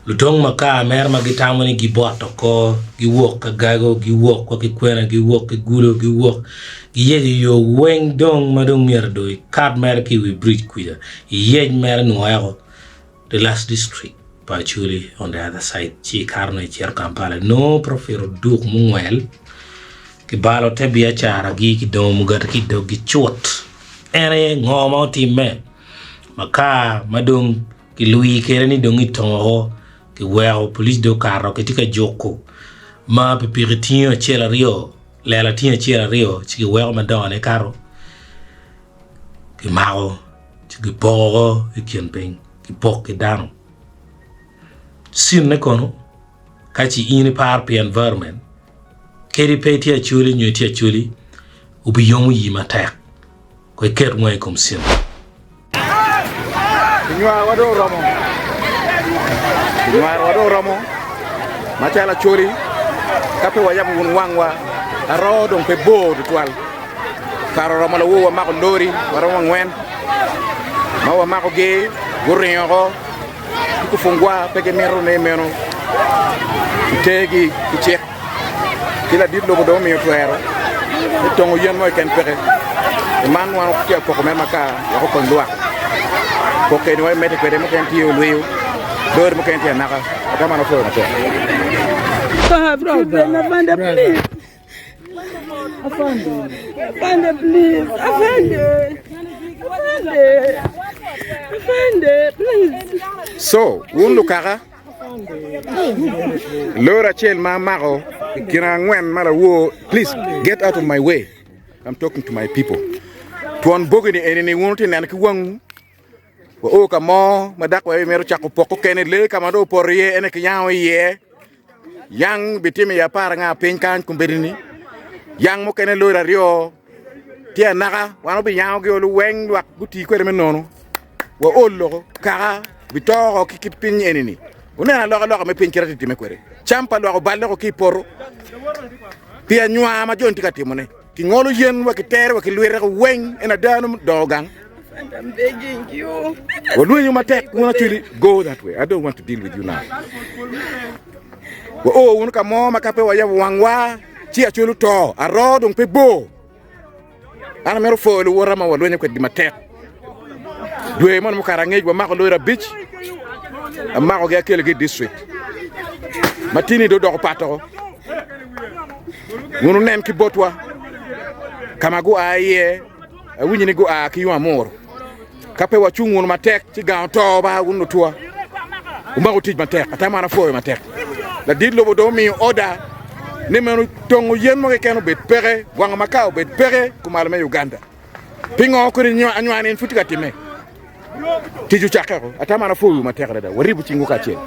Lutong maka mer magitamani giboto ko giwok kagago giwok ko kikwena giwok gulo giwok giye yo weng dong madong merdo card mer ki we bridge kuya ye mer no ayo the last district actually on the other side chi karno chier Kampala no profero duk mungwel ki balo te bia chara gi ki dom gat ki do gi chot ene ngomo timme maka madong ki lui kere ni dongi tongo ki weo police do karo ke tika joko ma pepiritio chela rio lela tia chela rio chi weo madone karo ki mao chi pogo e kienpeng ki pok ki dano sin ne kono kachi ini par pi environment keri peti a chuli nyoti a chuli ubi yomu yima tek ko ker ngwe kom sin Nywa wado romo machala chori kape wayabu wangwa aro don pe bo twal karo romo la wo mako ndori waro ngwen ma mako ge gurriyo ko fungwa pege mero ne meno tegi check kila dit lo do mi toero tongo yen moy ken pere man wan ko ko mema ka ya ko ndwa ko ke no mete ko dem ken tiyo luyo dor mo ken tiya naka kama no fo na to Afande, please. Afande, please. Afande, please. So, wundu kaka Lora Chel Mamago, Kirangwen Malawo, please get out of my way. I'm talking to my people. Tuan Bogini and any wanting and Kwang. O kamo, Madakwa Mero Chaco Poco Kennedy, Kamado Porie, and a Kiyawa ye. Young betimi ya paranga penkan kumberini. Young Mokene Lora Rio. Tia Naga, one of the young girl wang wak buti kwemenono. Wa olo, Kara, Vitoro, Kikipin enemy. Una loga me pinkirati timekwere. Champa logo ballo ki poro. Pia nywa ma jonti katimone. Ki ngolo yen wa kitere wa kilwere weng en adanum dogang. I'm begging you. Well, when you attack, we actually go that way. I don't want to deal with you now. Well, oh, when come on, makape wa yabu wangwa, chia chulu to, a road on pebo. Ana mero fo lu wara ma wa when you could dimatek. Dwe mon mukarangej wa mako loira beach. A mako ga kelege district. Matini do do pato. Wonu nem ki botwa. Kamago aye, a winyi go a ki amor. Kape wa chungu matek ci ga to ba wonu tua uma ko tij matek atama na fo matek la dit lo do mi oda ne menu tongu yen mo kenu bet pere wanga makao bet pere kuma le Uganda pingo ko ni anwane futika time tiju chakero atama na fo matek da waribu ci nguka che